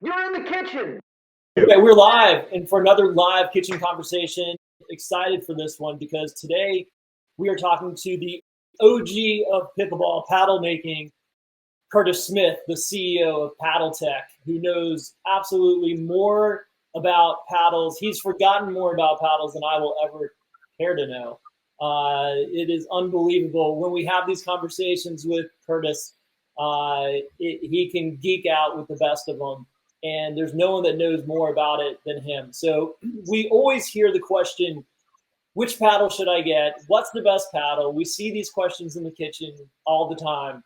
You're in the kitchen. Okay, we're live, and for another live kitchen conversation. Excited for this one because today we are talking to the OG of pickleball paddle making, Curtis Smith, the CEO of Paddletek, who knows absolutely more about paddles. He's forgotten more about paddles than I will ever care to know. It is unbelievable when we have these conversations with Curtis. He can geek out with the best of them. And there's no one that knows more about it than him. So we always hear the question, which paddle should I get? What's the best paddle? We see these questions in the kitchen all the time.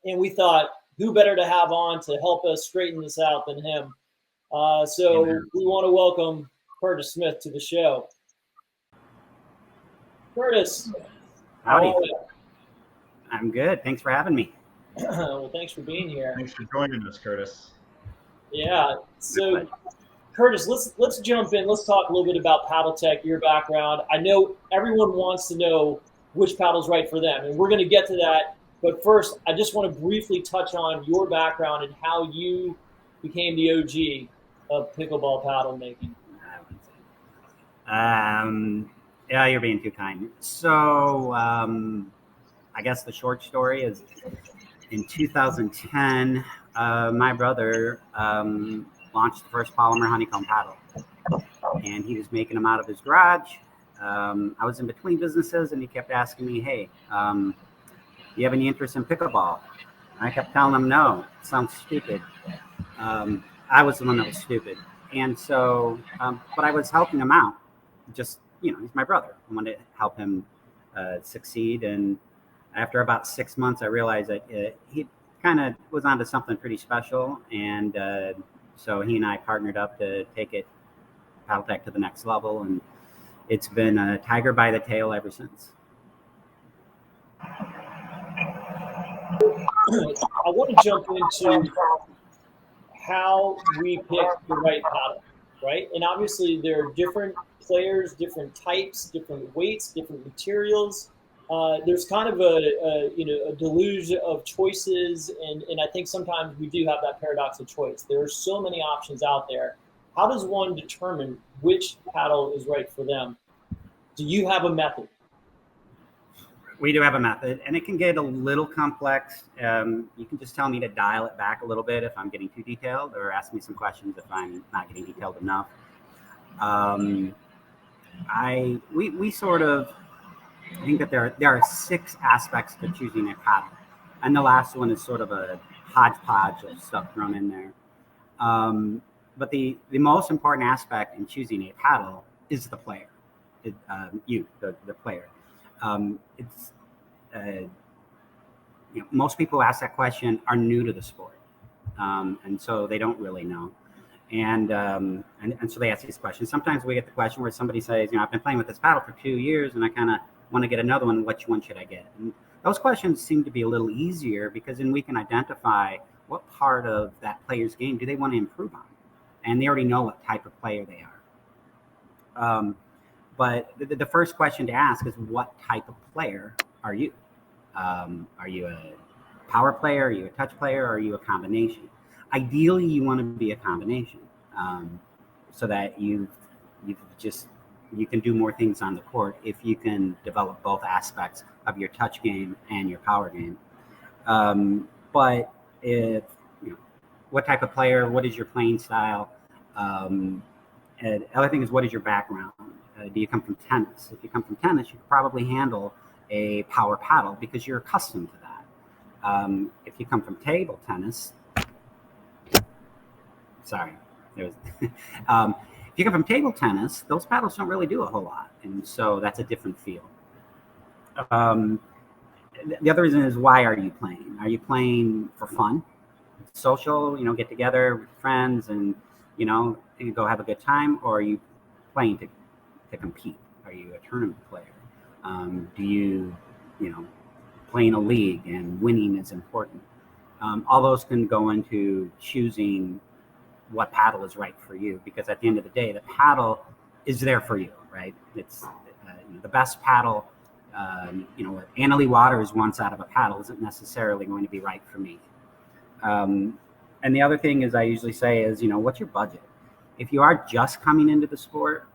And we thought, who better to have on to help us straighten this out than him? So we want to welcome Curtis Smith to the show. Curtis. Howdy. I'm good. Thanks for having me. Well, thanks for being here. Thanks for joining us, Curtis. Yeah. So, Curtis, let's jump in. Let's talk a little bit about Paddletek, your background. I know everyone wants to know which paddle's right for them, and we're going to get to that. But first, I just want to briefly touch on your background and how you became the OG of pickleball paddle making. Yeah, you're being too kind. So, I guess the short story is in 2010, my brother launched the first polymer honeycomb paddle, and he was making them out of his garage. I was in between businesses, and he kept asking me, "Hey, do you have any interest in pickleball?" I kept telling him, "No, it sounds stupid." I was the one that was stupid, and so, but I was helping him out. Just, he's my brother. I wanted to help him succeed, and after about 6 months, I realized that he kind of was onto something pretty special, and so he and I partnered up to take it, Paddletek, to the next level, and it's been a tiger by the tail ever since. I want to jump into how we pick the right paddle, right? And obviously there are different players, different types, different weights, different materials. There's kind of a deluge of choices, and I think sometimes we do have that paradox of choice. There are so many options out there. How does one determine which paddle is right for them? Do you have a method? We do have a method, and it can get a little complex. You can just tell me to dial it back a little bit if I'm getting too detailed, or ask me some questions if I'm not getting detailed enough. We sort of think that there are 6 aspects to choosing a paddle, and the last one is sort of a hodgepodge of stuff thrown in there. But the most important aspect in choosing a paddle is the player. The player. Most people who ask that question are new to the sport, and so they don't really know. And so they ask these questions. Sometimes we get the question where somebody says, I've been playing with this paddle for 2 years, and I kind of want to get another one. Which one should I get? And those questions seem to be a little easier because then we can identify what part of that player's game do they want to improve on, and they already know what type of player they are. But the first question to ask is, what type of player are you? Are you a power player? Are you a touch player? Or are you a combination? Ideally, you want to be a combination, so that you can do more things on the court if you can develop both aspects of your touch game and your power game. But if what type of player? What is your playing style? And the other thing is, what is your background? Do you come from tennis? If you come from tennis, you can probably handle a power paddle because you're accustomed to that. If you come from table tennis, if you come from table tennis, those paddles don't really do a whole lot, and so that's a different feel. The other reason is, why are you playing? Are you playing for fun, social? Get together with friends and you go have a good time, or are you playing to compete? Are you a tournament player? Do you play in a league and winning is important? All those can go into choosing what paddle is right for you, because at the end of the day, the paddle is there for you, right? It's the best paddle. What Annalie Waters wants out of a paddle isn't necessarily going to be right for me. And the other thing is I usually say is, what's your budget? If you are just coming into the sport,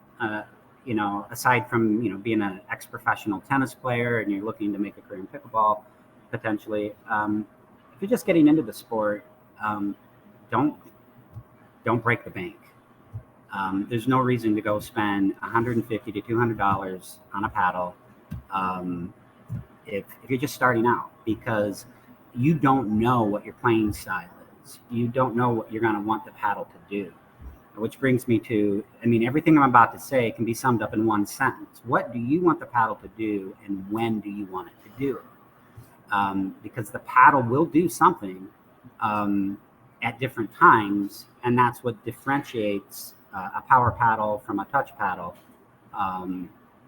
aside from, being an ex-professional tennis player and you're looking to make a career in pickleball, potentially, if you're just getting into the sport, don't break the bank. There's no reason to go spend $150 to $200 on a paddle if you're just starting out, because you don't know what your playing style is. You don't know what you're going to want the paddle to do. Which brings me to, everything I'm about to say can be summed up in one sentence. What do you want the paddle to do, and when do you want it to do it? Because the paddle will do something at different times, and that's what differentiates a power paddle from a touch paddle,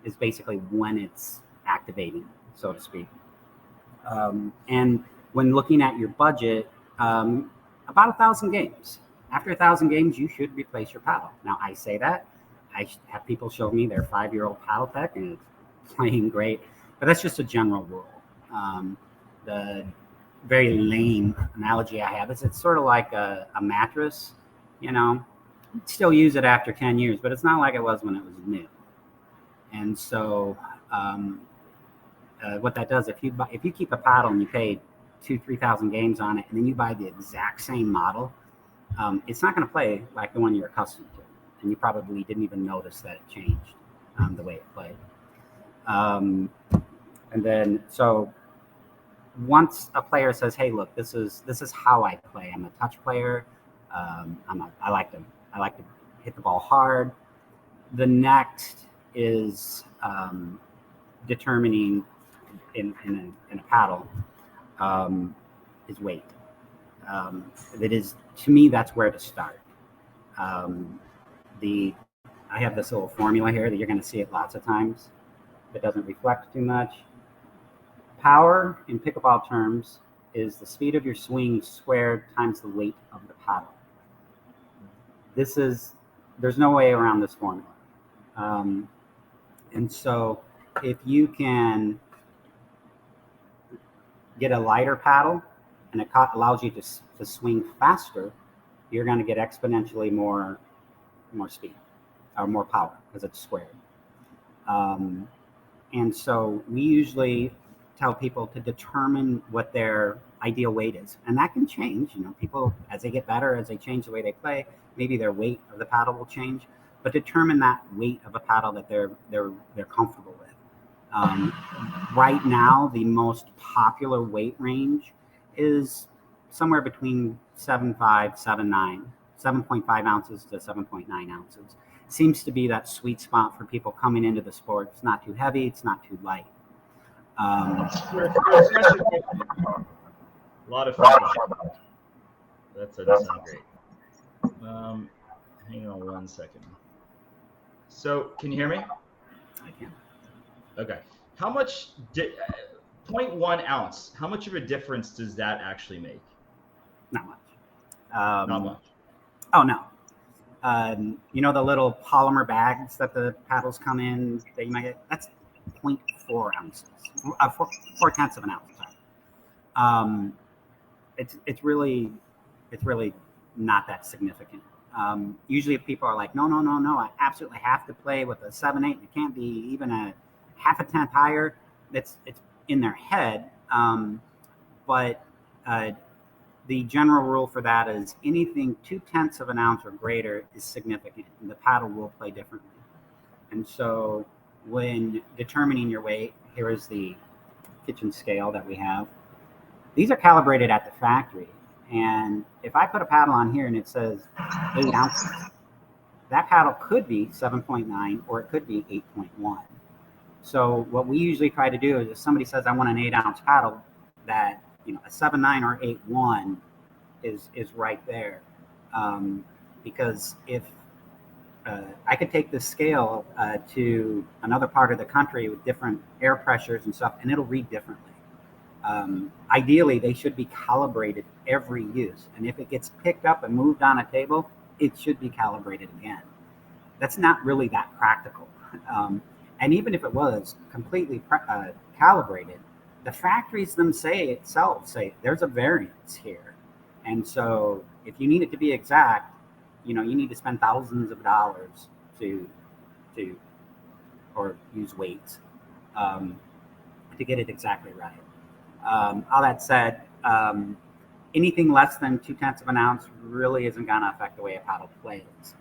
is basically when it's activating, so to speak. And when looking at your budget, about 1,000 games. After 1,000 games, you should replace your paddle. Now, I say that. I have people show me their 5-year-old Paddletek and it's playing great, but that's just a general rule. The very lame analogy I have is it's sort of like a mattress. Still use it after 10 years, but it's not like it was when it was new. And so what that does, if you keep a paddle and you pay 2,000-3,000 games on it, and then you buy the exact same model, it's not going to play like the one you're accustomed to, and you probably didn't even notice that it changed the way it played. And then, so once a player says, "Hey, look, this is how I play. I'm a touch player. I like to hit the ball hard." The next is determining in a paddle is weight. That is, to me, that's where to start. I have this little formula here that you're going to see it lots of times. That doesn't reflect too much. Power in pickleball terms is the speed of your swing squared times the weight of the paddle. There's no way around this formula. And so if you can get a lighter paddle and it allows you to swing faster, you're going to get exponentially more speed or more power because it's squared. And so we usually tell people to determine what their ideal weight is, and that can change. People, as they get better, as they change the way they play, maybe their weight of the paddle will change. But determine that weight of a paddle that they're comfortable with. Right now, the most popular weight range is somewhere between 7.5 ounces to 7.9 ounces. Seems to be that sweet spot for people coming into the sport. It's not too heavy, it's not too light. A lot of feedback. That doesn't sound great. Hang on 1 second. So, can you hear me? I can. Okay. How much 0.1 ounce? How much of a difference does that actually make? Not much. Not much. Oh no. The little polymer bags that the paddles come in that you might get. That's 0.4 ounces. 4/10 of an ounce. Sorry. It's really not that significant. Usually if people are like, no, I absolutely have to play with a 7/8. It can't be even a half a tenth higher. It's in their head. But the general rule for that is anything 0.2 of an ounce or greater is significant, and the paddle will play differently. And so when determining your weight, here is the kitchen scale that we have. These are calibrated at the factory. And if I put a paddle on here and it says 8 ounces, that paddle could be 7.9 or it could be 8.1. So what we usually try to do is if somebody says, I want an 8-ounce paddle, that a 7.9 or 8.1 is right there. Because if I could take this scale to another part of the country with different air pressures and stuff, and it'll read differently. Ideally, they should be calibrated every use. And if it gets picked up and moved on a table, it should be calibrated again. That's not really that practical. And even if it was completely calibrated, the factories themselves say there's a variance here. And so If you need it to be exact, you need to spend thousands of dollars to or use weights to get it exactly right. All that said, anything less than 0.2 of an ounce really isn't going to affect the way a paddle plays.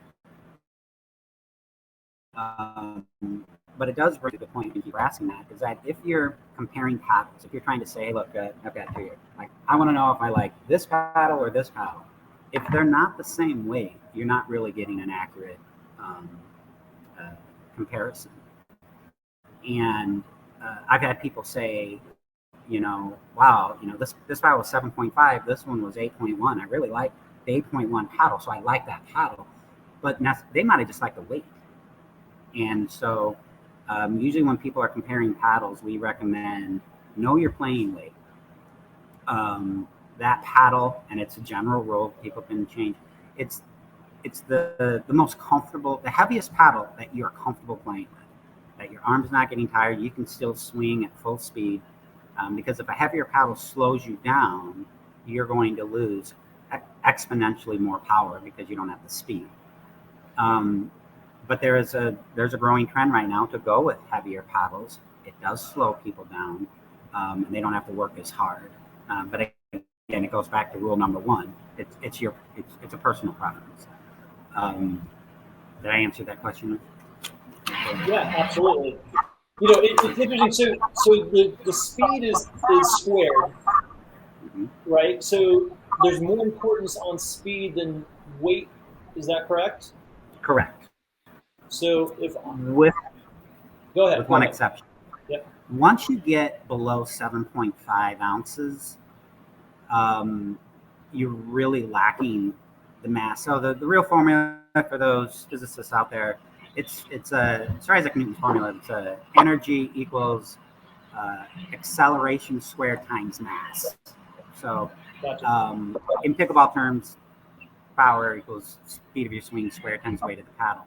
But it does bring to the point, and you're asking that, is that if you're comparing paddles, if you're trying to say, hey, look, I've got two here. Like, I want to know if I like this paddle or this paddle. If they're not the same weight, you're not really getting an accurate comparison. And I've had people say, wow, this paddle was 7.5, this one was 8.1. I really like the 8.1 paddle, so I like that paddle. But they might have just liked the weight. And so usually when people are comparing paddles, we recommend know your playing weight. That paddle, and it's a general rule, people can change. It's the most comfortable, the heaviest paddle that you're comfortable playing with, that your arm's not getting tired, you can still swing at full speed. Because if a heavier paddle slows you down, you're going to lose exponentially more power because you don't have the speed. But there's a growing trend right now to go with heavier paddles. It does slow people down, and they don't have to work as hard. But again, it goes back to rule number one. It's a personal preference. Did I answer that question? Yeah, absolutely. It's interesting. So the speed is squared, Mm-hmm. right? So there's more importance on speed than weight. Is that correct? Correct. So With go ahead. With one exception. Yep. Once you get below 7.5 ounces, you're really lacking the mass. So the real formula for those physicists out there, it's Isaac Newton's formula. It's energy equals acceleration squared times mass. So in pickleball terms, power equals speed of your swing squared times weight of the paddle.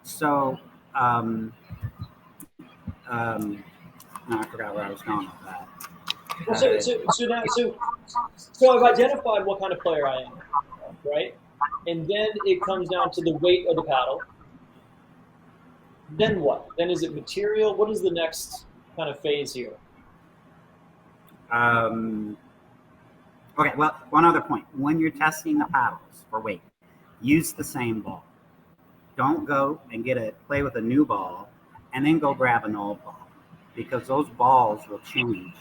So no, I forgot where I was going with that. So I've identified what kind of player I am, right? And then it comes down to the weight of the paddle. Then what? Then is it material? What is the next kind of phase here? Okay, well, one other point. When you're testing the paddles for weight, use the same ball. Don't go and play with a new ball and then go grab an old ball, because those balls will change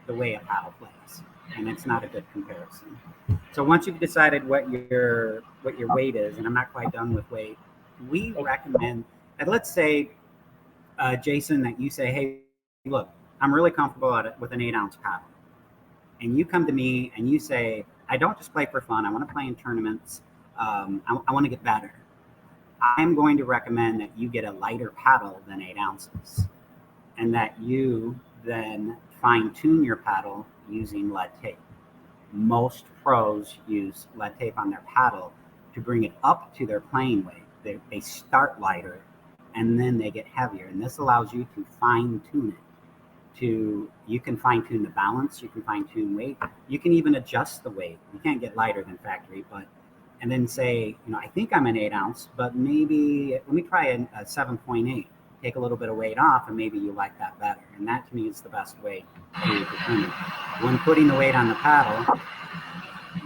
the way a paddle plays, and it's not a good comparison. So once you've decided what your weight is, and I'm not quite done with weight, we recommend, and let's say, Jason, that you say, hey, look, I'm really comfortable with an 8-ounce paddle. And you come to me and you say, I don't just play for fun. I want to play in tournaments. I want to get better. I'm going to recommend that you get a lighter paddle than 8 ounces, and that you then fine-tune your paddle using lead tape. Most pros use lead tape on their paddle to bring it up to their playing weight. They start lighter, and then they get heavier. And this allows you to fine-tune it. You can fine-tune the balance, you can fine-tune weight, you can even adjust the weight. You can't get lighter than factory, and then say, I think I'm an 8 ounce, but maybe let me try a 7.8. Take a little bit of weight off, and maybe you like that better. And that to me is the best way to determine. When putting the weight on the paddle,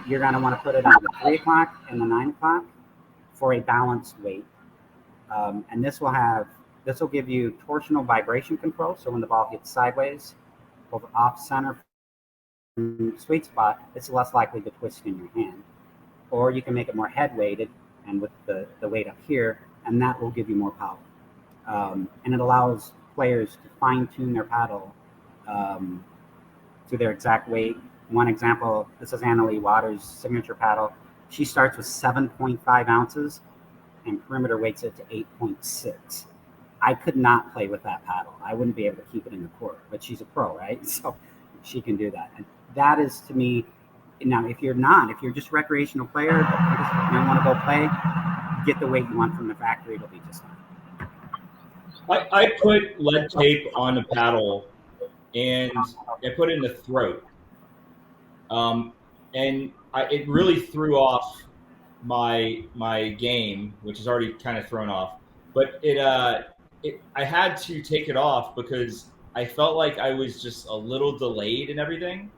you're going to want to put it on the 3 o'clock and the 9 o'clock for a balanced weight. And this will give you torsional vibration control. So when the ball hits sideways, over off center, sweet spot, it's less likely to twist in your hand. Or you can make it more head weighted and with the weight up here, and that will give you more power. And it allows players to fine tune their paddle to their exact weight. One example, this is Annalie Waters' signature paddle. She starts with 7.5 ounces and perimeter weights it to 8.6. I could not play with that paddle. I wouldn't be able to keep it in the court, but she's a pro, right? So she can do that. And that is, to me, now, if you're just a recreational player, but you don't want to go play, get the weight you want from the factory, it'll be just fine. I put lead tape on a paddle, and I put it in the throat. And it really threw off my game, which is already kind of thrown off. But I had to take it off because I felt like I was just a little delayed in everything.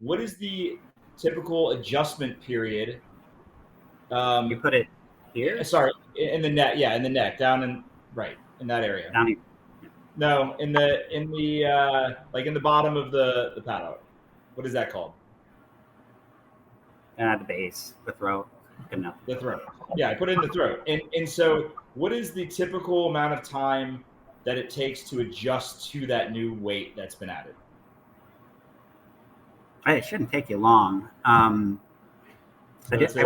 What is the typical adjustment period? You put it here? Sorry, in the neck. Yeah, in the neck, down in right in that area. Down here. No, in the like in the bottom of the paddle. What is that called? At the base, the throat. Good enough. The throat. Yeah, I put it in the throat. And so what is the typical amount of time that it takes to adjust to that new weight that's been added? It shouldn't take you long. So it's a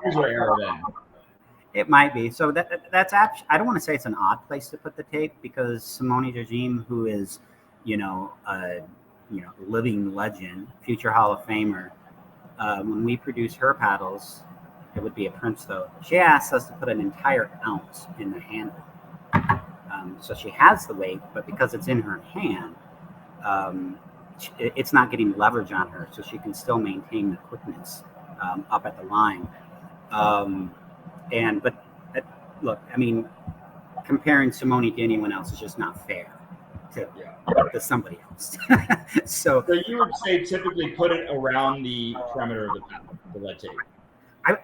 user error then. It might be. So that's actually, I don't want to say it's an odd place to put the tape, because Simone Jajim, who is, a living legend, future Hall of Famer, when we produce her paddles, it would be a Prince though. She asked us to put an entire ounce in the handle. So she has the weight, but because it's in her hand, it's not getting leverage on her, so she can still maintain the quickness up at the line. Look, I mean, comparing Simone to anyone else is just not fair to somebody else. So you would say typically put it around the perimeter of the paddle, the lead tape.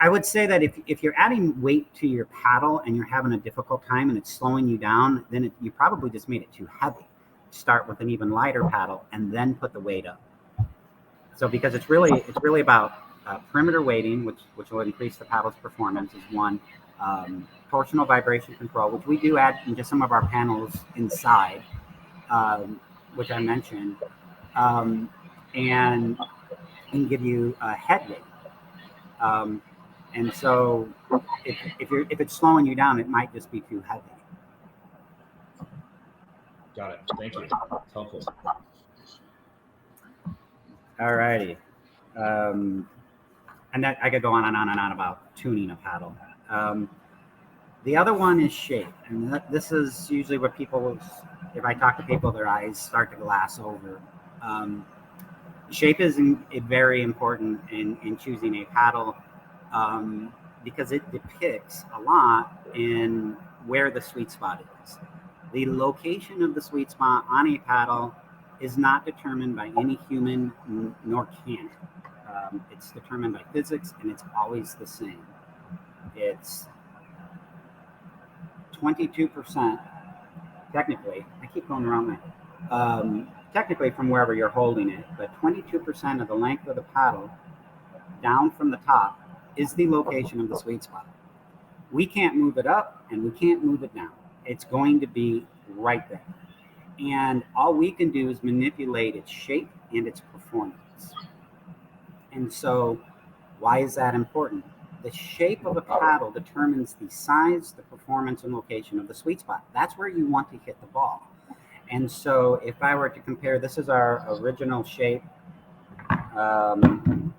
I would say that if you're adding weight to your paddle and you're having a difficult time and it's slowing you down, then you probably just made it too heavy. Start with an even lighter paddle and then put the weight up. So because it's really about perimeter weighting, which will increase the paddle's performance, is one. Torsional vibration control, which we do add into some of our panels inside, which I mentioned, and give you a head weight. And so if it's slowing you down, it might just be too heavy. Got it. Thank you. It's helpful. All righty. And that, I could go on and on and on about tuning a paddle. The other one is shape. And this is usually what people, if I talk to people, their eyes start to glass over. Shape is very important in choosing a paddle, because it depicts a lot in where the sweet spot is. The location of the sweet spot on a paddle is not determined by any human, nor can it. It's determined by physics, and it's always the same. It's 22%, technically, I keep going the wrong way, technically from wherever you're holding it, but 22% of the length of the paddle down from the top is the location of the sweet spot. We can't move it up and we can't move it down. It's going to be right there. And all we can do is manipulate its shape and its performance. And so why is that important? The shape of a paddle determines the size, the performance, and location of the sweet spot. That's where you want to hit the ball. And so if I were to compare, this is our original shape. And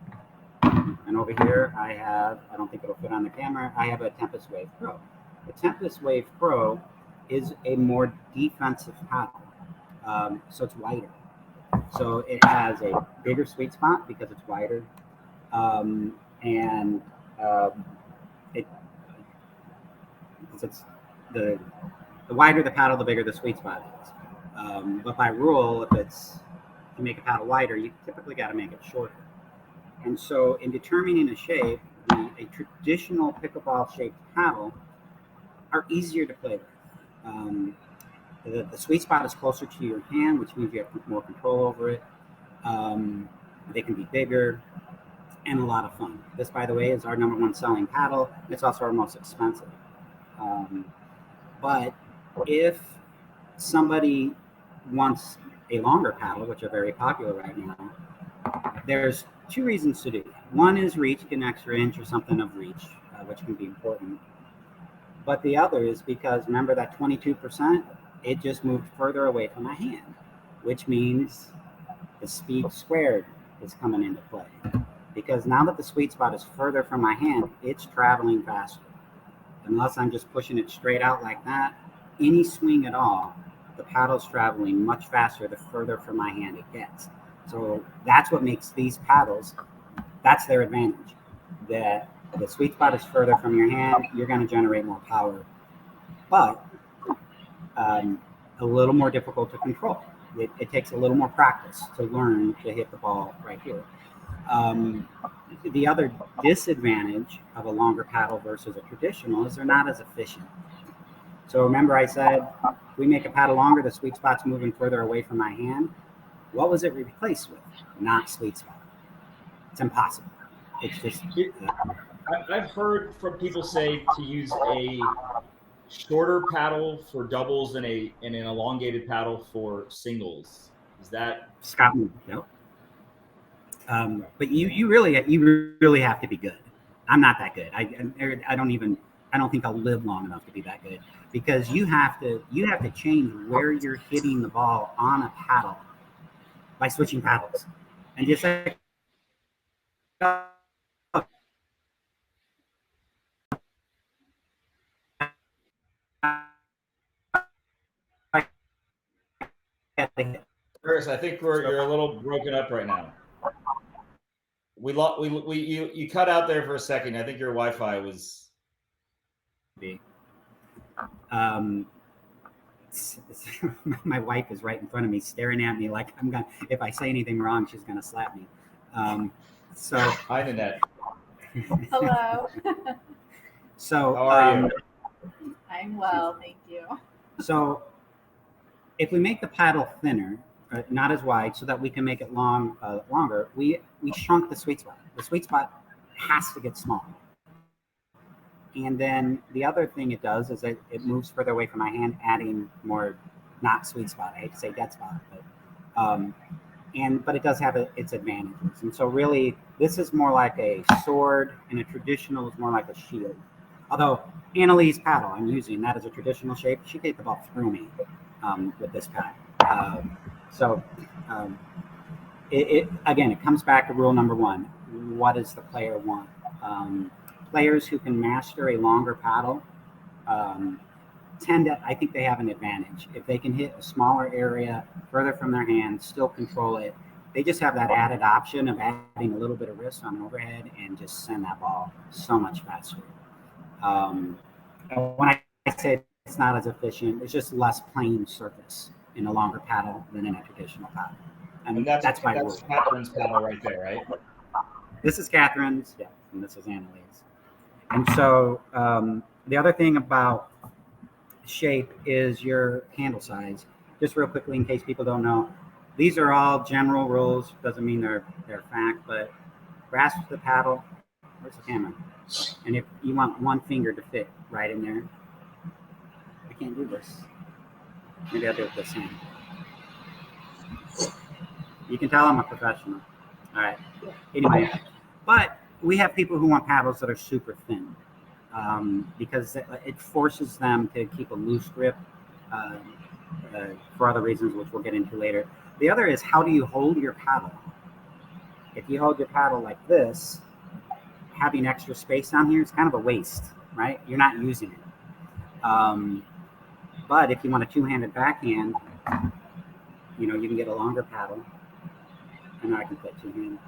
over here, I don't think it'll fit on the camera, I have a Tempest Wave Pro. The Tempest Wave Pro is a more defensive paddle. So it's wider. So it has a bigger sweet spot because it's wider. It's the wider the paddle, the bigger the sweet spot is. But by rule, if you make a paddle wider, you typically got to make it shorter. And so in determining a shape, a traditional pickleball shaped paddle are easier to play with. The sweet spot is closer to your hand, which means you have more control over it. They can be bigger and a lot of fun. This, by the way, is our #1 selling paddle. It's also our most expensive. But if somebody wants a longer paddle, which are very popular right now, there's two reasons to do that. One is reach, get an extra inch or something of reach, which can be important. But the other is because, remember that 22%, it just moved further away from my hand, which means the speed squared is coming into play. Because now that the sweet spot is further from my hand, it's traveling faster. Unless I'm just pushing it straight out like that, any swing at all, the paddle's traveling much faster the further from my hand it gets. So that's what makes these paddles, that's their advantage. That The sweet spot is further from your hand. You're going to generate more power, but a little more difficult to control. It takes a little more practice to learn to hit the ball right here. The other disadvantage of a longer paddle versus a traditional is they're not as efficient. So remember I said, we make a paddle longer, the sweet spot's moving further away from my hand. What was it replaced with? Not sweet spot. It's impossible. It's just... I've heard from people say to use a shorter paddle for doubles and an elongated paddle for singles. Is that... Scott, no. But you really have to be good. I'm not that good. I don't think I'll live long enough to be that good, because you have to change where you're hitting the ball on a paddle by switching paddles, and just like Chris, I think you're a little broken up right now. You cut out there for a second. I think your Wi-Fi was. My wife is right in front of me, staring at me like if I say anything wrong, she's gonna slap me. So hi, Nanette. Hello. So how are you? I'm well, thank you. So if we make the paddle thinner, not as wide, so that we can make it longer, we shrunk the sweet spot. The sweet spot has to get smaller. And then the other thing it does is it moves further away from my hand, adding more, not sweet spot, I hate to say dead spot, but it does have its advantages. And so really, this is more like a sword, and a traditional is more like a shield. Although Annalise paddle I'm using, that is a traditional shape. She hit the ball through me with this paddle. It comes back to rule number one. What does the player want? Players who can master a longer paddle I think they have an advantage. If they can hit a smaller area further from their hand, still control it, they just have that added option of adding a little bit of wrist on an overhead and just send that ball so much faster. When I say it's not as efficient, it's just less plane surface in a longer paddle than in a traditional paddle. And that's Catherine's paddle right there, right? This is Catherine's, yeah, and this is Annalise. And so the other thing about shape is your handle size. Just real quickly, in case people don't know, these are all general rules. Doesn't mean they're fact, but grasp the paddle. Where's the camera? And if you want one finger to fit right in there, I can't do this. Maybe I'll do it this hand. You can tell I'm a professional. All right. Anyway, but we have people who want paddles that are super thin because it forces them to keep a loose grip for other reasons, which we'll get into later. The other is, how do you hold your paddle? If you hold your paddle like this, having extra space down here is kind of a waste, right? You're not using it. But if you want a two-handed backhand, you can get a longer paddle. And I can put two hands.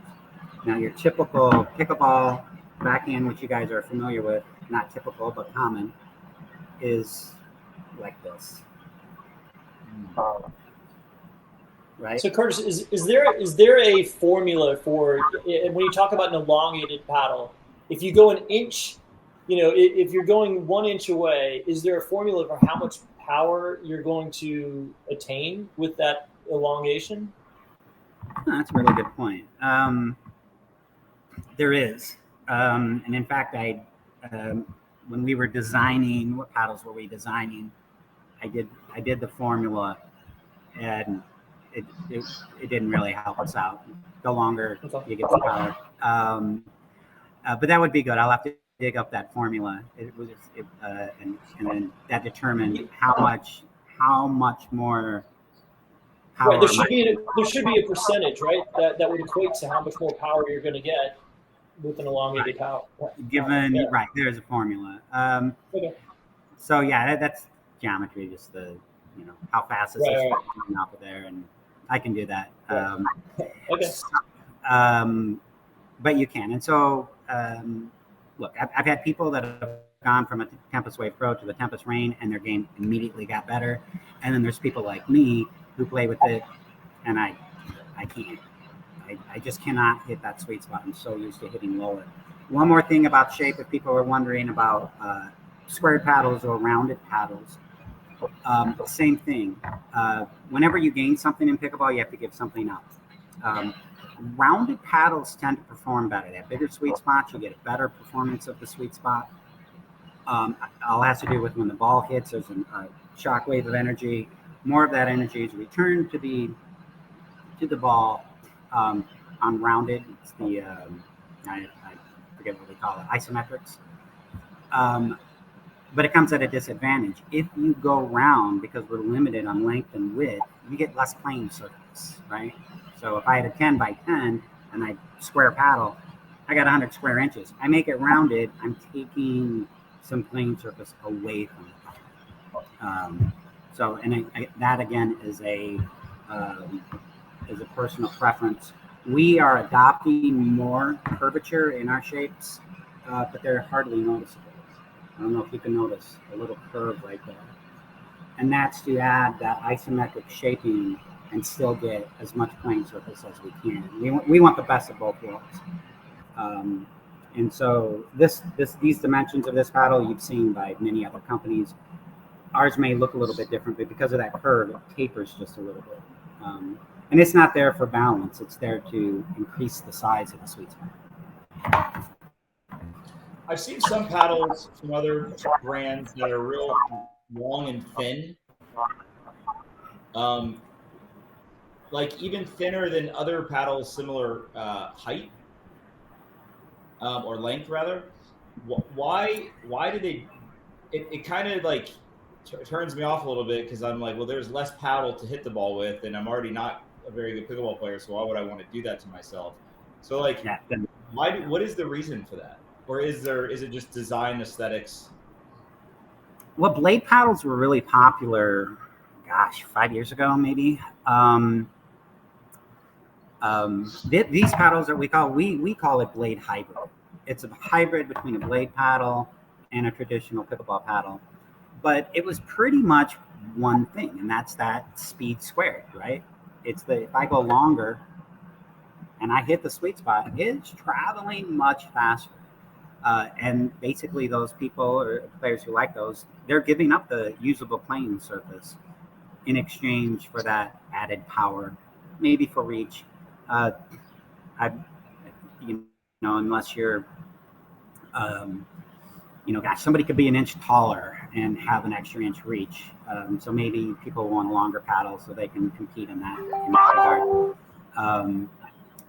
Now your typical pickleball backhand, which you guys are familiar with, not typical but common, is like this. Right? So Curtis, is there a formula for when you talk about an elongated paddle? If you go an inch, if you're going 1 inch away, is there a formula for how much power you're going to attain with that elongation? That's a really good point. There is, and in fact, when we were designing, what paddles were we designing? I did the formula, and it didn't really help us out. The longer you get the power, but that would be good. I'll have to dig up that formula. And then that determined how much more. Right, there should be a percentage, right? That would equate to how much more power you're going to get with an elongated paddle. Right, there's a formula. Okay. So yeah, that's geometry, just the how fast is this coming off of there, and I can do that. Okay. But you can, and so look, I've had people that have gone from a Tempest Wave Pro to the Tempest Rain, and their game immediately got better. And then there's people like me who play with it, and I can't. I just cannot hit that sweet spot. I'm so used to hitting lower. One more thing about shape, if people are wondering about squared paddles or rounded paddles, same thing. Whenever you gain something in pickleball, you have to give something up. Rounded paddles tend to perform better. They have bigger sweet spots. You get a better performance of the sweet spot. All has to do with when the ball hits, there's a shock wave of energy. More of that energy is returned to the ball. On rounded, it's the I forget what they call it, isometrics. But it comes at a disadvantage. If you go round, because we're limited on length and width, you get less playing surface, right? So if I had a 10 by 10 and I square paddle, I got 100 square inches. I make it rounded, I'm taking some playing surface away from the paddle. So, and that again is a personal preference. We are adopting more curvature in our shapes, but they're hardly noticeable. I don't know if you can notice a little curve right there. And that's to add that isometric shaping and still get as much playing surface as we can. We want the best of both worlds. And so these dimensions of this paddle you've seen by many other companies. Ours may look a little bit different, but because of that curve, it tapers just a little bit. And it's not there for balance. It's there to increase the size of the sweet spot. I've seen some paddles from other brands that are real long and thin. Like even thinner than other paddles similar height or length rather. Why do they? It kind of like turns me off a little bit because I'm like, well, there's less paddle to hit the ball with, and I'm already not a very good pickleball player, so why would I want to do that to myself? So like, what is the reason for that? Or is it just design aesthetics? Well, blade paddles were really popular, 5 years ago, maybe. These paddles that we call it blade hybrid. It's a hybrid between a blade paddle and a traditional pickleball paddle. But it was pretty much one thing, and that's that speed squared, right? If I go longer and I hit the sweet spot, it's traveling much faster. And basically those people or players who like those, they're giving up the usable playing surface in exchange for that added power, maybe for reach. Unless you're, somebody could be an inch taller and have an extra inch reach. So maybe people want a longer paddle so they can compete in that regard.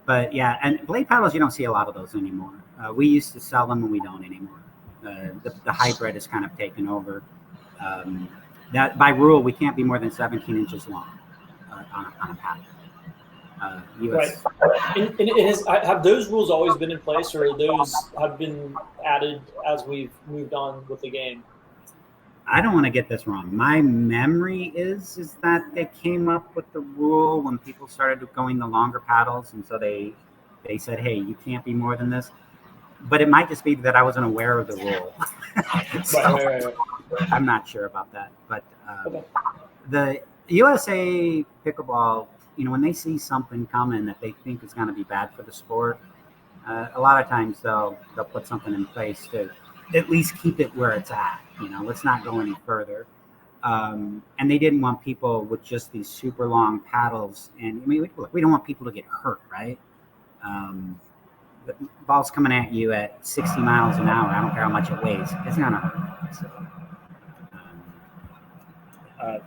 But yeah, and blade paddles, you don't see a lot of those anymore. We used to sell them, and we don't anymore. The hybrid is kind of taken over. That by rule, we can't be more than 17 inches long on a paddle. US. Right. And have those rules always been in place, or those have been added as we've moved on with the game? I don't want to get this wrong. My memory is that they came up with the rule when people started going the longer paddles, and so they said, hey, you can't be more than this. But it might just be that I wasn't aware of the rule. Right. I'm not sure about that. But the USA Pickleball, when they see something coming that they think is going to be bad for the sport, a lot of times they'll put something in place to at least keep it where it's at. Let's not go any further. And they didn't want people with just these super long paddles. And we don't want people to get hurt, right? The ball's coming at you at 60 miles an hour. I don't care how much it weighs. It's going to hurt.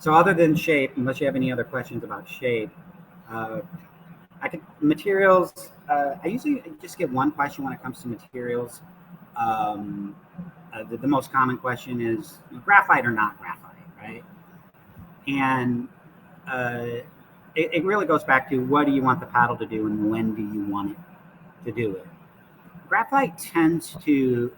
So other than shape, unless you have any other questions about shape, materials. I usually just get one question when it comes to materials. The most common question is graphite or not graphite, right? And it really goes back to what do you want the paddle to do and when do you want it to do it. Graphite tends to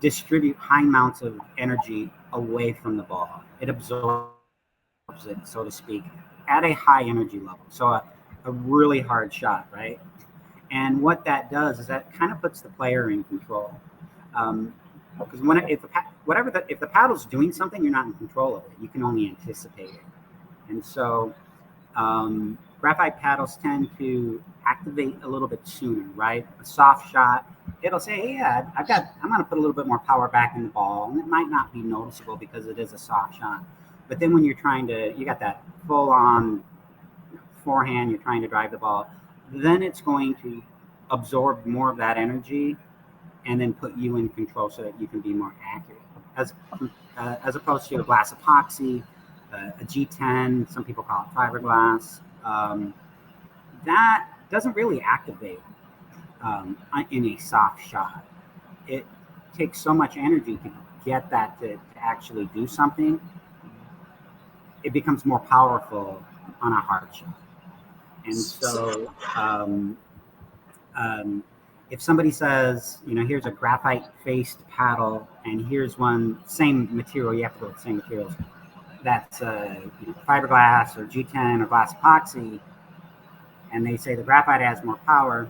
distribute high amounts of energy away from the ball. It absorbs it, so to speak, at a high energy level. So a really hard shot, right? And what that does is that kind of puts the player in control. Because if the paddle's doing something, you're not in control of it. You can only anticipate it. And so graphite paddles tend to activate a little bit sooner, right? A soft shot, it'll say, hey, yeah, I'm going to put a little bit more power back in the ball. And it might not be noticeable because it is a soft shot. But then when you got that full on forehand, you're trying to drive the ball, then it's going to absorb more of that energy and then put you in control so that you can be more accurate. As opposed to a glass epoxy, a G10, some people call it fiberglass, that doesn't really activate in a soft shot. It takes so much energy to get that to actually do something. It becomes more powerful on a hard shot. And so if somebody says, here's a graphite-faced paddle, and here's one, same material, you have to go with the same materials, that's fiberglass or G10 or glass epoxy, and they say the graphite has more power,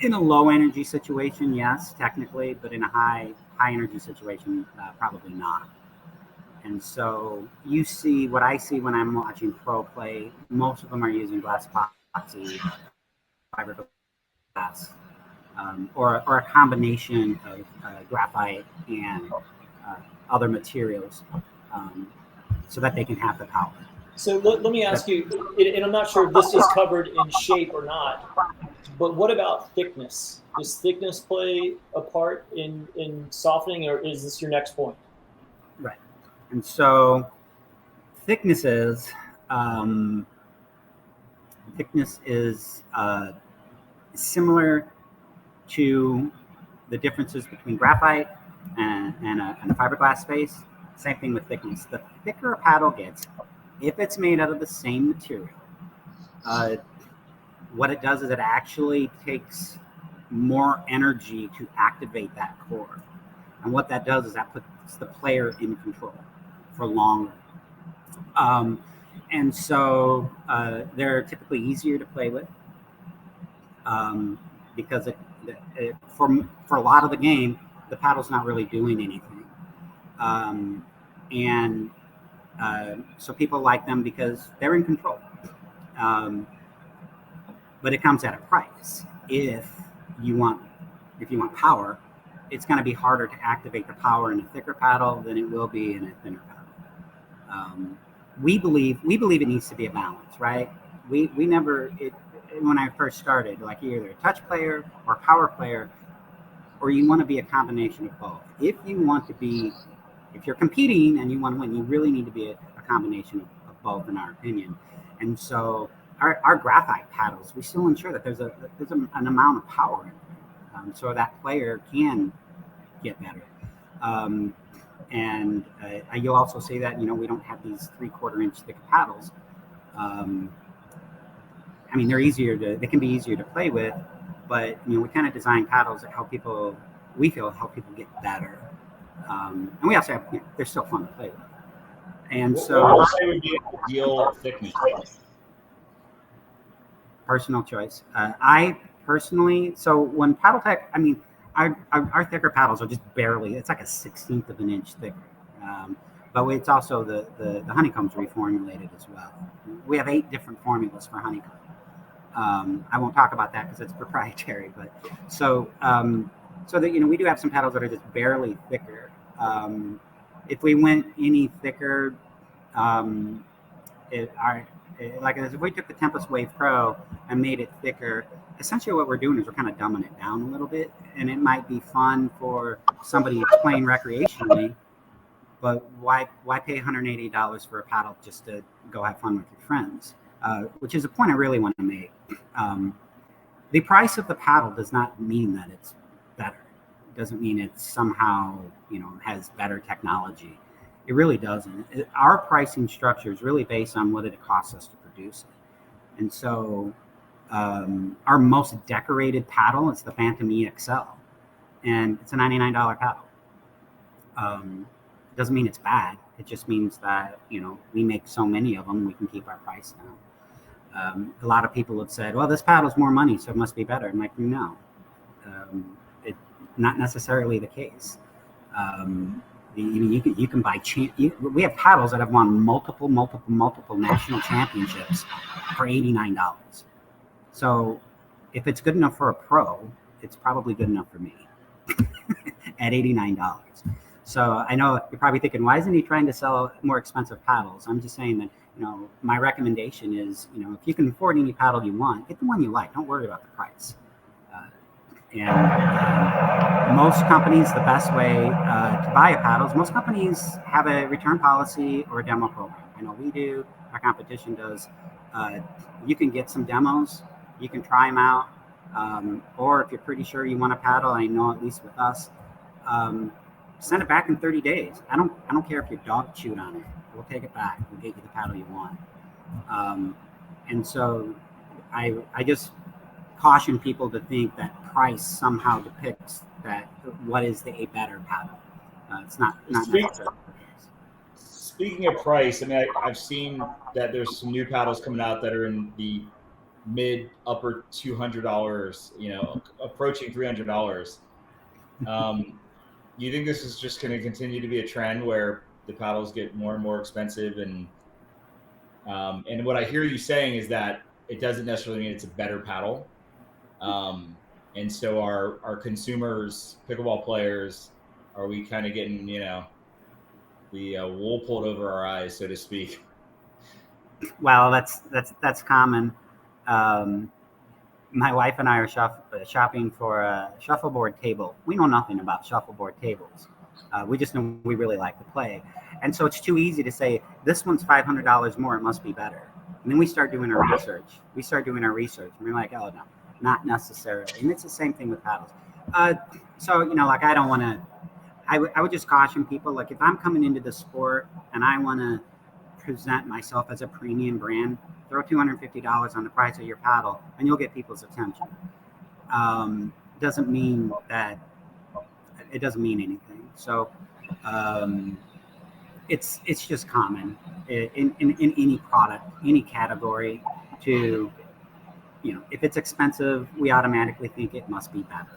in a low energy situation, yes, technically, but in a high energy situation, probably not. And so you see what I see when I'm watching pro play, most of them are using glass epoxy, fiberglass, or a combination of graphite and other materials so that they can have the power. So let me ask you, and I'm not sure if this is covered in shape or not, but what about thickness? Does thickness play a part in softening, or is this your next point? Right. And so thickness is similar to the differences between graphite and a fiberglass space. Same thing with thickness. The thicker a paddle gets, if it's made out of the same material, what it does is it actually takes more energy to activate that core. And what that does is that puts the player in control for longer. And so they're typically easier to play with because for a lot of the game, the paddle's not really doing anything. So people like them because they're in control. But it comes at a price. If you want power, it's going to be harder to activate the power in a thicker paddle than it will be in a thinner paddle. We believe it needs to be a balance, right? When I first started, like you're either a touch player or power player, or you want to be a combination of both. If you're competing and you want to win, you really need to be a combination of both, in our opinion. And so our graphite paddles, we still ensure that there's an amount of power in there, so that player can get better. And you'll also see that we don't have these 3/4 inch thick paddles. They can be easier to play with, but we kind of design paddles that help people get better. And we also have they're still fun to play with. And so what would be an ideal thickness? Personal choice. I personally, so when Paddletek, our thicker paddles are just barely, it's like a 1/16 of an inch thicker. But it's also the honeycomb's reformulated as well. We have 8 different formulas for honeycomb. I won't talk about that because it's proprietary, but so that we do have some paddles that are just barely thicker. If we went any thicker, if we took the Tempest Wave Pro and made it thicker, essentially what we're doing is we're kind of dumbing it down a little bit, and it might be fun for somebody who's playing recreationally, but why pay $180 for a paddle just to go have fun with your friends? Which is a point I really want to make. The price of the paddle does not mean that it's better. It doesn't mean it somehow has better technology. It really doesn't. Our pricing structure is really based on what it costs us to produce it. And so our most decorated paddle is the Phantom EXL, and it's a $99 paddle. It doesn't mean it's bad. It just means that we make so many of them, we can keep our price A lot of people have said, well, this paddle's more money, so it must be better. I'm like, no, it's not necessarily the case. You can buy we have paddles that have won multiple national championships for $89. So if it's good enough for a pro, it's probably good enough for me at $89. So I know you're probably thinking, why isn't he trying to sell more expensive paddles? I'm just saying that, my recommendation is, if you can afford any paddle you want, get the one you like. Don't worry about the price. And most companies, the best way to buy a paddle is most companies have a return policy or a demo program. I know we do, our competition does. You can get some demos, you can try them out, or if you're pretty sure you want a paddle, I know at least with us, send it back in 30 days. I don't care if your dog chewed on it. We'll take it back. We'll get you the paddle you want. And so I just caution people to think that price somehow depicts that what is a better paddle. It's not necessarily. Speaking of price, I mean, I've seen that there's some new paddles coming out that are in the upper $200, approaching $300. You think this is just going to continue to be a trend where the paddles get more and more expensive? And what I hear you saying is that it doesn't necessarily mean it's a better paddle. And so our consumers, pickleball players, are we kind of getting, the wool pulled over our eyes, so to speak? Well, that's common. My wife and I are shopping for a shuffleboard table. We know nothing about shuffleboard tables. We just know we really like to play. And so it's too easy to say, this one's $500 more, it must be better. And then we start doing our research. And we're like, oh, no, not necessarily. And it's the same thing with paddles. So, I don't want to, I would just caution people, like if I'm coming into the sport and I want to present myself as a premium brand, throw $250 on the price of your paddle and you'll get people's attention. Doesn't mean anything. So it's just common in any product, any category to, if it's expensive, we automatically think it must be better.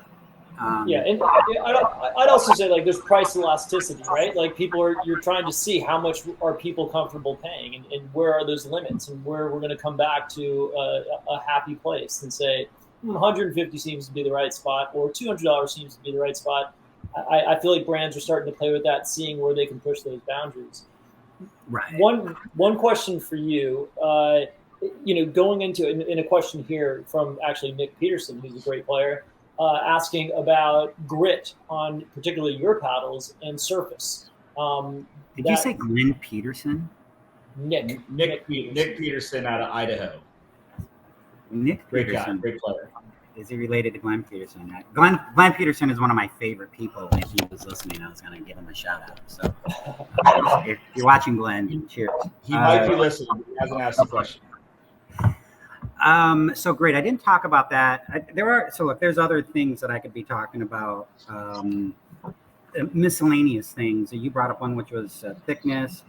And I'd also say there's price elasticity, right? Like you're trying to see how much are people comfortable paying, and where are those limits, and where we're going to come back to a happy place and say $150 seems to be the right spot, or $200 seems to be the right spot. I feel like brands are starting to play with that, seeing where they can push those boundaries. Right. One question for you, going into in a question here from actually Nick Peterson, who's a great player. Asking about grit on particularly your paddles and surface. Did you say Glenn Peterson? Nick Peterson out of Idaho. Nick Great Peterson. guy, great player. Is he related to Glenn Peterson? Glenn Peterson is one of my favorite people. If he was listening, I was going to give him a shout out. So if you're watching Glenn, cheers. He might be listening, but he hasn't asked the question. So great. I didn't talk about that. There's other things that I could be talking about. Miscellaneous things. You brought up one, which was thickness,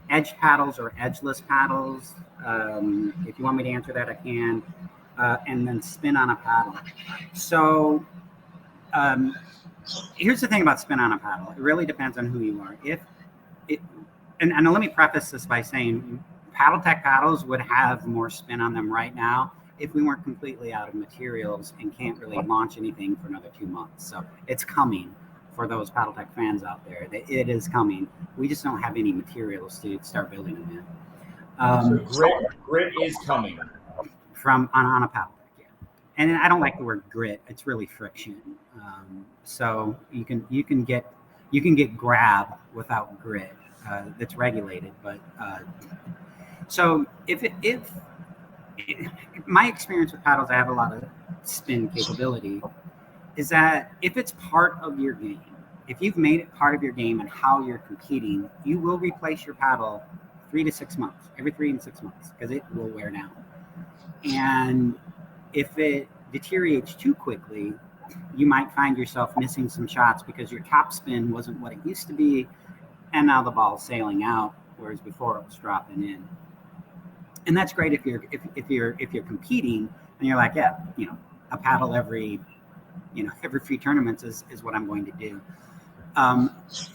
edge paddles or edgeless paddles. If you want me to answer that, I can. And then spin on a paddle. So here's the thing about spin on a paddle. It really depends on who you are. And let me preface this by saying, Paddletek paddles would have more spin on them right now if we weren't completely out of materials and can't really launch anything for another 2 months. So it's coming for those Paddletek fans out there. It is coming. We just don't have any materials to start building them in. So grit is coming on a Paddletek, yeah. And I don't like the word grit. It's really friction. So you can get grab without grit. That's regulated, but. So if my experience with paddles, I have a lot of spin capability, is that if it's part of your game, if you've made it part of your game and how you're competing, you will replace your paddle 3 to 6 months, every 3 and 6 months, because it will wear down. And if it deteriorates too quickly, you might find yourself missing some shots because your top spin wasn't what it used to be, and now the ball's sailing out, whereas before it was dropping in. And that's great if you're competing and you're like, yeah, a paddle every few tournaments is what I'm going to do.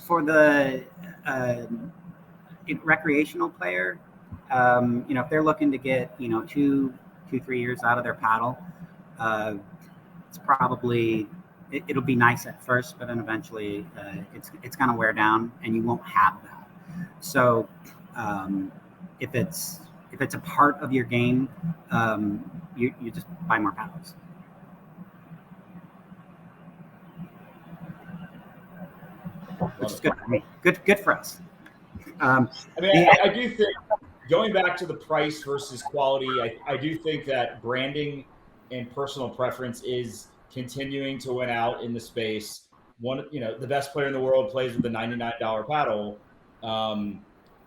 For the recreational player, if they're looking to get 2-3 years out of their paddle, it's probably it'll be nice at first, but then eventually it's going to wear down, and you won't have that. So if it's a part of your game, you just buy more paddles. Which is good for me. Good for us. I do think, going back to the price versus quality, I do think that branding and personal preference is continuing to win out in the space. The best player in the world plays with a $99 paddle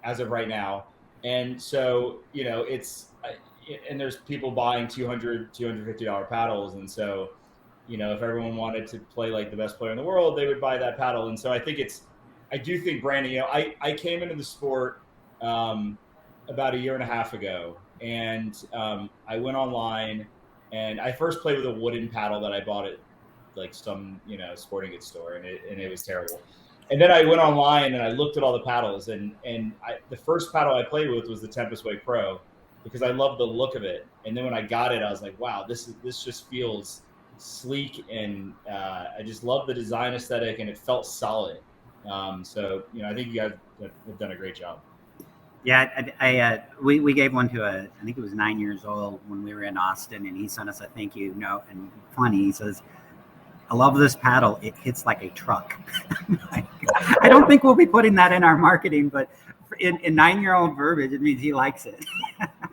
as of right now. And so, and there's people buying $200, $250 paddles. And so, if everyone wanted to play like the best player in the world, they would buy that paddle. And so I do think branding, I came into the sport about a year and a half ago, and I went online, and I first played with a wooden paddle that I bought at like some, sporting goods store, and it was terrible. And then I went online and I looked at all the paddles, and the first paddle I played with was the Tempest Way Pro, because I loved the look of it. And then when I got it, I was like, wow, this just feels sleek, and I just love the design aesthetic, and it felt solid. So I think you guys have done a great job. Yeah, we gave one to I think he was 9 years old when we were in Austin, and he sent us a thank you note. And funny, he says, "I love this paddle. It hits like a truck." I don't think we'll be putting that in our marketing, but in 9-year-old verbiage, it means he likes it.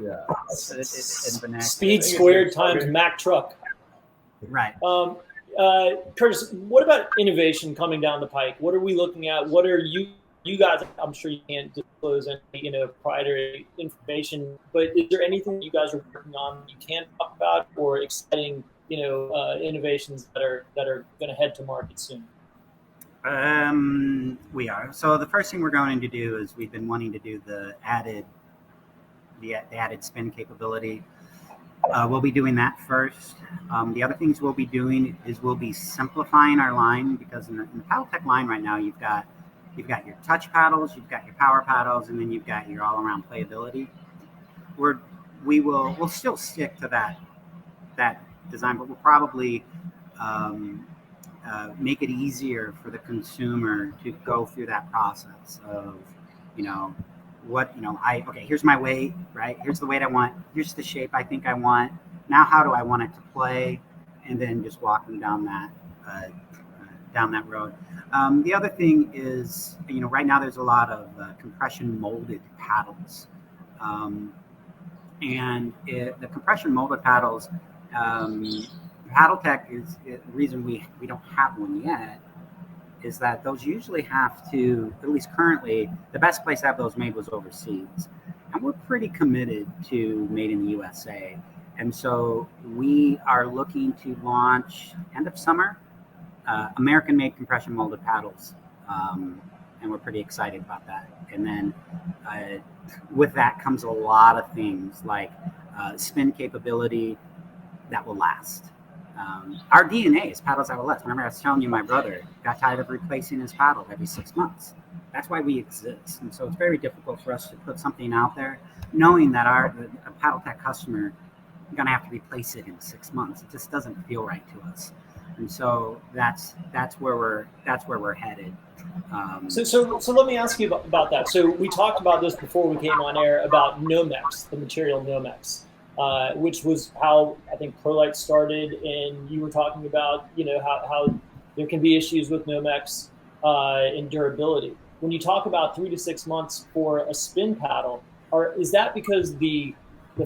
Yeah. Speed squared times Mack truck. Right. Curtis, what about innovation coming down the pike? What are we looking at? What are you guys? I'm sure you can't disclose any proprietary information, but is there anything you guys are working on that you can talk about, or exciting innovations that are going to head to market soon? We are. So the first thing we're going to do is we've been wanting to do the added spin capability. We'll be doing that first. The other things we'll be doing is we'll be simplifying our line, because in the Paddltek line right now, you've got your touch paddles, you've got your power paddles, and then you've got your all-around playability. We'll still stick to that design, but we'll probably make it easier for the consumer to go through that process of, here's my weight, right? Here's the weight I want. Here's the shape I think I want. Now, how do I want it to play? And then just walk them down that road. The other thing is, right now there's a lot of compression molded paddles, and the compression molded paddles, Paddletek is the reason we don't have one yet, is that those usually have to, at least currently, the best place to have those made was overseas. And we're pretty committed to made in the USA. And so we are looking to launch end of summer, American-made compression molded paddles. And we're pretty excited about that. And then with that comes a lot of things like spin capability that will last. Our DNA is paddles that will last. Remember, I was telling you my brother got tired of replacing his paddle every 6 months. That's why we exist. And so it's very difficult for us to put something out there knowing that a Paddletek customer is going to have to replace it in 6 months. It just doesn't feel right to us. And so that's where we're headed. So let me ask you about that. So we talked about this before we came on air about Nomex, the material Nomex. Which was how I think ProLite started, and you were talking about how there can be issues with Nomex in durability. When you talk about 3 to 6 months for a spin paddle, is that because the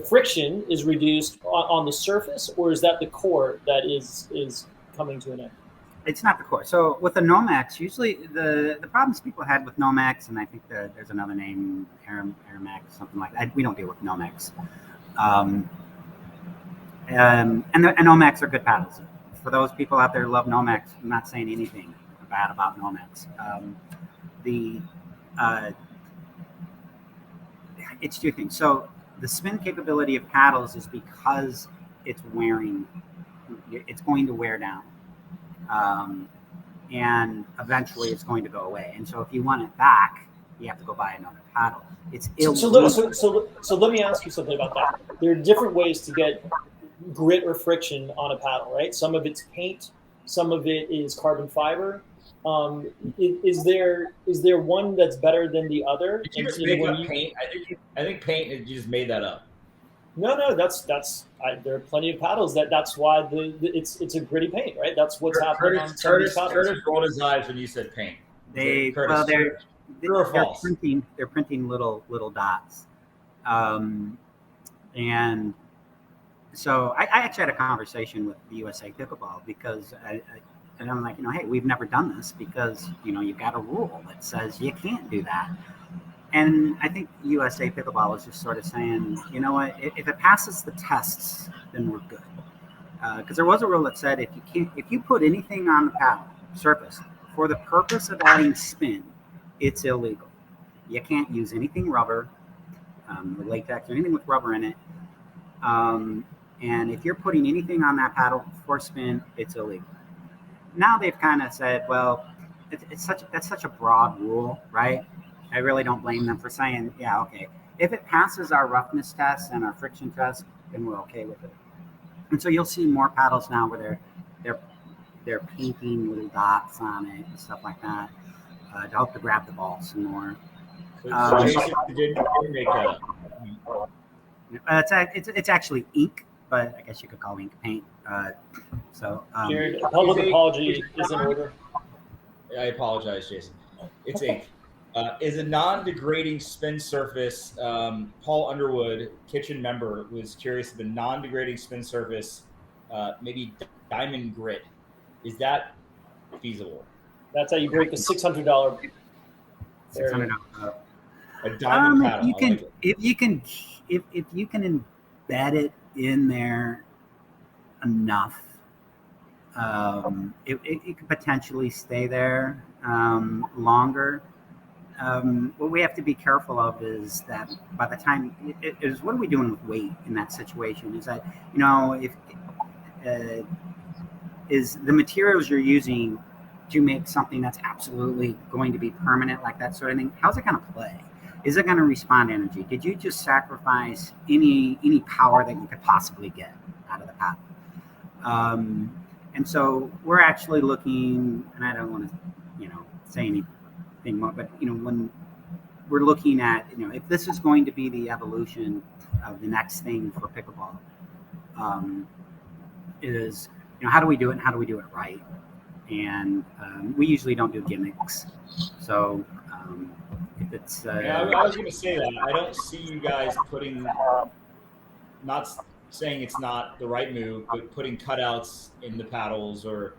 friction is reduced on the surface, or is that the core that is coming to an end? It's not the core. So with the Nomex, usually the problems people had with Nomex, and I think there's another name, Airmax, something like that. We don't deal with Nomex. And Nomex are good paddles. For those people out there who love Nomex, I'm not saying anything bad about Nomex. It's two things. So the spin capability of paddles is because it's going to wear down. And eventually it's going to go away. And so if you want it back, you have to go buy another paddle. It's illegal. So let me ask you something about that. There are different ways to get grit or friction on a paddle, right? Some of it's paint, some of it is carbon fiber. Is there one that's better than the other? Did you just make up paint? I think paint. You just made that up. No, that's there are plenty of paddles that's why it's a gritty paint, right? That's what's happening on some of these paddles. Curtis rolled his eyes when you said paint. They're printing little dots, and so I actually had a conversation with the USA Pickleball because and I'm like, hey, we've never done this because you've got a rule that says you can't do that. And I think USA Pickleball is just sort of saying, you know what, if it passes the tests, then we're good. Because there was a rule that said if you put anything on the paddle surface for the purpose of adding spin, it's illegal. You can't use anything rubber, latex, or anything with rubber in it. And if you're putting anything on that paddle for spin, it's illegal. Now they've kind of said, well, that's such a broad rule, right? I really don't blame them for saying, yeah, okay. If it passes our roughness test and our friction test, then we're okay with it. And so you'll see more paddles now where they're painting little dots on it and stuff like that to help to grab the ball some more. So Jason didn't make that up. It's actually ink, but I guess you could call ink paint. Jared, a public apology is in order. I apologize, Jason. It's ink. Is a non-degrading spin surface. Paul Underwood, kitchen member, was curious if a non-degrading spin surface, maybe diamond grit, is that feasible? That's how you break a $600. $600. A diamond paddle. If you can embed it in there enough, it could potentially stay there longer. What we have to be careful of is that by the time what are we doing with weight in that situation? Is that if is the materials you're using to make something that's absolutely going to be permanent, like that sort of thing? How's it going to play? Is it going to respond energy? Did you just sacrifice any power that you could possibly get out of the paddle? And so we're actually looking, and I don't want to say anything more, but when we're looking at if this is going to be the evolution of the next thing for pickleball, is how do we do it and how do we do it right? And we usually don't do gimmicks. So if it's I was going to say that I don't see you guys putting, not saying it's not the right move, but putting cutouts in the paddles, or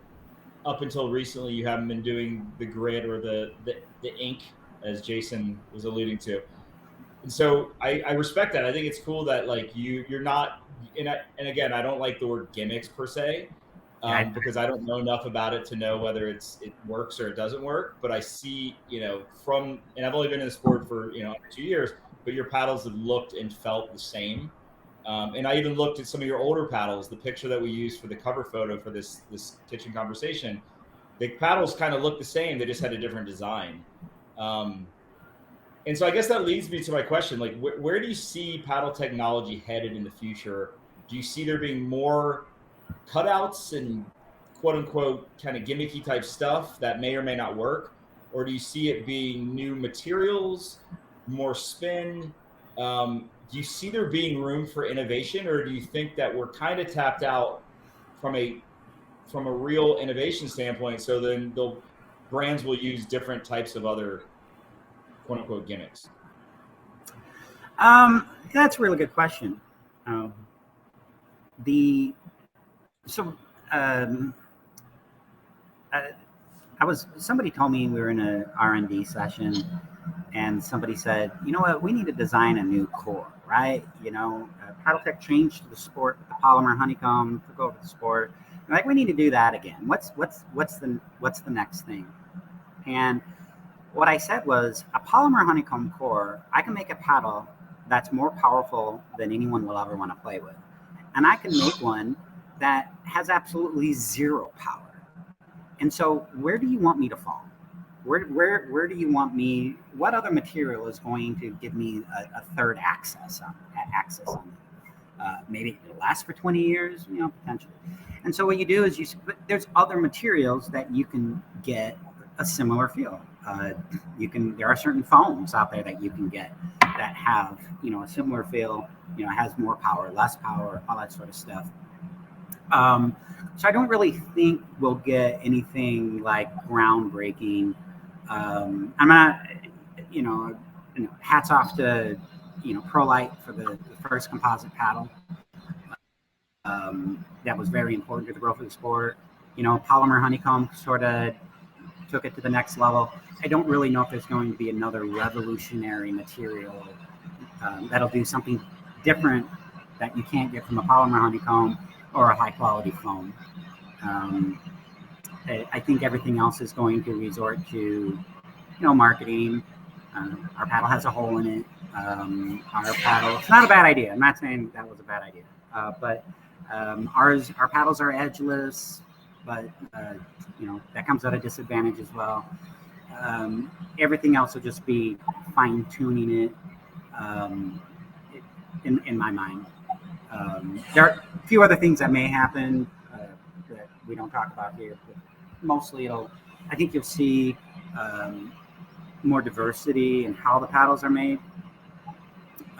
up until recently you haven't been doing the grit or the ink, as Jason was alluding to. And so I respect that. I think it's cool that you're not, and again, I don't like the word gimmicks per se, because I don't know enough about it to know whether it works or it doesn't work. But I see, and I've only been in the sport for 2 years, but your paddles have looked and felt the same. And I even looked at some of your older paddles, the picture that we used for the cover photo for this kitchen conversation. The paddles kind of look the same. They just had a different design. And so I guess that leads me to my question, where do you see paddle technology headed in the future? Do you see there being more cutouts and quote unquote kind of gimmicky type stuff that may or may not work? Or do you see it being new materials, more spin? Do you see there being room for innovation, or do you think that we're kind of tapped out from a real innovation standpoint? So then brands will use different types of other quote unquote gimmicks. That's a really good question. Somebody told me we were in a R&D session, and somebody said, you know what, we need to design a new core, right? Paddletek changed the sport with the polymer honeycomb, took over the sport. We need to do that again. What's the next thing? And what I said was, a polymer honeycomb core, I can make a paddle that's more powerful than anyone will ever want to play with. And I can make one that has absolutely zero power. And so where do you want me to fall? Where do you want me? What other material is going to give me a third access on it? Maybe it'll last for 20 years, potentially. And so what you do is there's other materials that you can get a similar feel. There are certain foams out there that you can get that have, a similar feel, has more power, less power, all that sort of stuff. So I don't really think we'll get anything like groundbreaking. I'm not, hats off to, ProLite for the first composite paddle. That was very important to the growth of the sport. Polymer honeycomb sort of took it to the next level. I don't really know if there's going to be another revolutionary material that'll do something different that you can't get from a polymer honeycomb or a high quality foam. I think everything else is going to resort to, marketing. Our paddle has a hole in it. Our paddle, it's not a bad idea. I'm not saying that was a bad idea, but our paddles are edgeless, but that comes at a disadvantage as well. Everything else will just be fine tuning it, in my mind. There are a few other things that may happen that we don't talk about here, but mostly I think you'll see more diversity in how the paddles are made.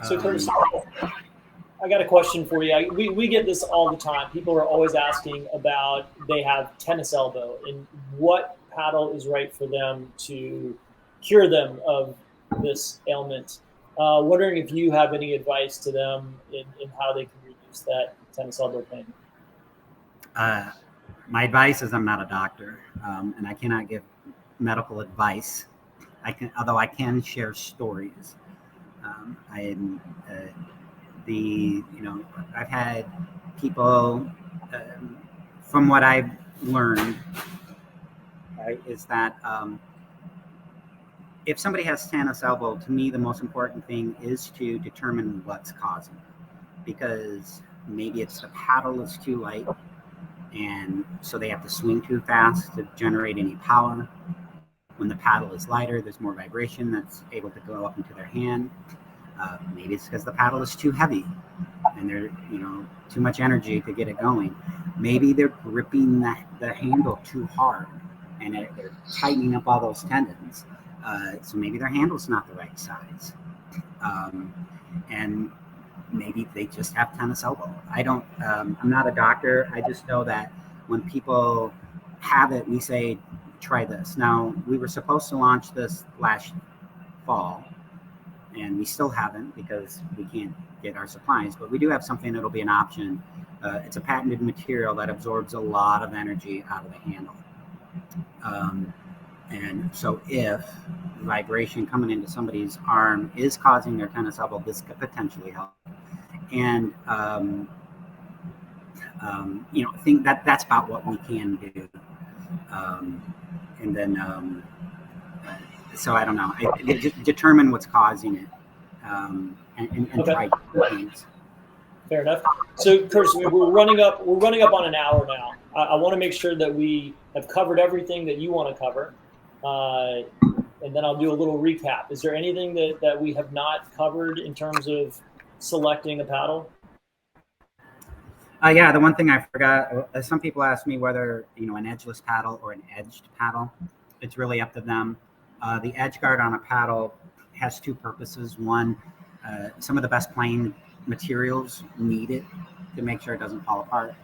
So Curtis, I got a question for you. We get this all the time. People are always asking about, they have tennis elbow and what paddle is right for them to cure them of this ailment. Wondering if you have any advice to them in how they can reduce that tennis elbow pain. My advice is I'm not a doctor, and I cannot give medical advice. Although I can share stories. I've had people, from what I've learned, right, is that if somebody has tennis elbow, to me, the most important thing is to determine what's causing it. Because maybe it's the paddle is too light, and so they have to swing too fast to generate any power. When the paddle is lighter, there's more vibration that's able to go up into their hand. Maybe it's because the paddle is too heavy and they're, too much energy to get it going. Maybe they're gripping the handle too hard and they're tightening up all those tendons. So maybe their handle's not the right size. And maybe they just have tennis elbow. I'm not a doctor. I just know that when people have it, we say, try this. Now, we were supposed to launch this last fall, and we still haven't because we can't get our supplies, but we do have something that'll be an option. It's a patented material that absorbs a lot of energy out of the handle. And so if vibration coming into somebody's arm is causing their tennis elbow, this could potentially help. And, I think that's about what we can do. And then, so I don't know. Determine what's causing it, and okay. Try things. Fair enough. So, Curtis, we're running up on an hour now. I want to make sure that we have covered everything that you want to cover, and then I'll do a little recap. Is there anything that we have not covered in terms of selecting a paddle? Yeah, the one thing I forgot, some people ask me whether, an edgeless paddle or an edged paddle. It's really up to them. The edge guard on a paddle has two purposes. One, some of the best playing materials need it to make sure it doesn't fall apart.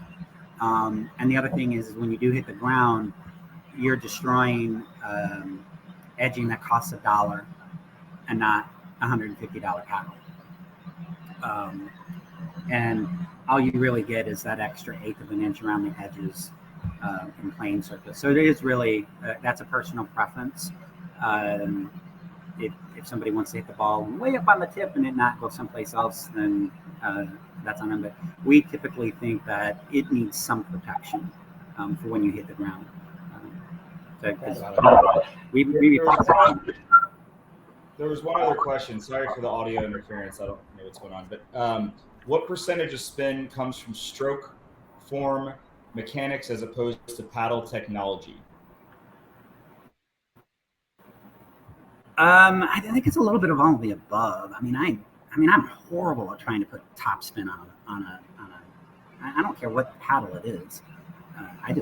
And the other thing is when you do hit the ground, you're destroying edging that costs $1 and not $150 paddle. And all you really get is that extra 1/8 of an inch around the edges in playing surface. So it is really, that's a personal preference. If somebody wants to hit the ball way up on the tip and it not go someplace else, then that's on them. But we typically think that it needs some protection for when you hit the ground. There was one other question. Sorry for the audio interference. I don't know what's going on. But what percentage of spin comes from stroke form mechanics as opposed to paddle technology? I think it's a little bit of all of the above. I mean, I'm horrible at trying to put top spin on a. I don't care what paddle it is. I'm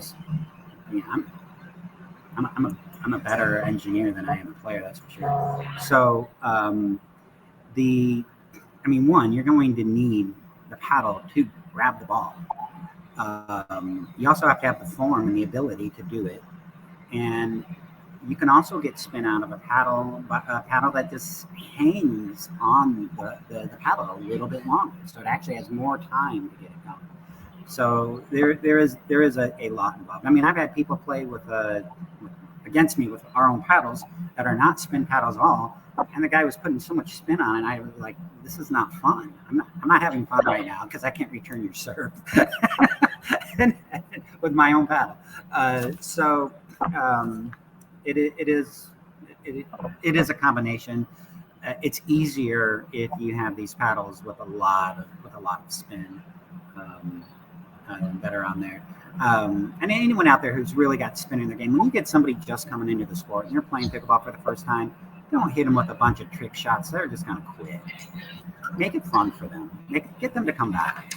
a better engineer than I am a player. That's for sure. So one, you're going to need the paddle to grab the ball. You also have to have the form and the ability to do it, and you can also get spin out of a paddle that just hangs on the paddle a little bit longer, so it actually has more time to get it going. So there is a lot involved. I mean, I've had people play against me with our own paddles that are not spin paddles at all, and the guy was putting so much spin on it, and I was like, this is not fun. I'm not having fun right now because I can't return your serve with my own paddle. It is a combination. It's easier if you have these paddles with a lot of spin that are on there. And anyone out there who's really got spin in their game, when you get somebody just coming into the sport and you're playing pickleball for the first time, don't hit them with a bunch of trick shots. They're just going to quit. Make it fun for them. Get them to come back.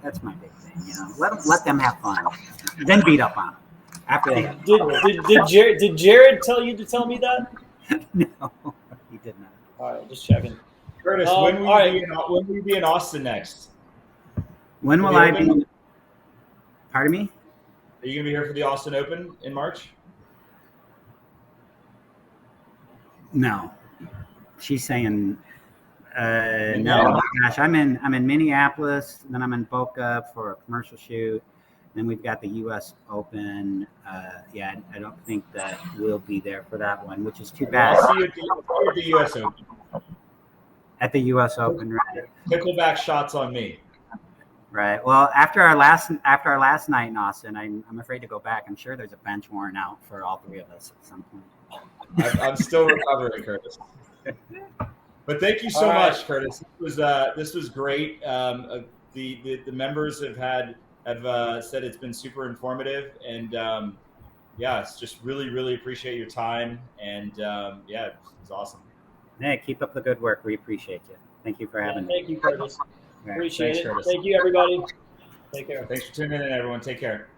That's my big thing. Let them have fun. Then beat up on them. After they did Jared tell you to tell me that? No, he did not. All right, just checking. Curtis, when will you be in Austin next? When will I be? Pardon me? Are you going to be here for the Austin Open in March? No. She's saying no. Oh my gosh, I'm in Minneapolis, then I'm in Boca for a commercial shoot. Then we've got the U.S. Open. I don't think that we'll be there for that one, which is too bad. I'll see you at the U.S. Open. At the U.S. Open, right? Pickleback shots on me. Right. Well, after our last night in Austin, I'm afraid to go back. I'm sure there's a bench worn out for all three of us at some point. I'm still recovering, Curtis. But thank you so much, Curtis. This was great. The members have said it's been super informative, and it's just really appreciate your time, and it was awesome. Hey, keep up the good work. We appreciate you. Thank you for having me. Thank you, Curtis. Right. Appreciate it. Curtis. Thank you, everybody. Take care. Thanks for tuning in, everyone. Take care.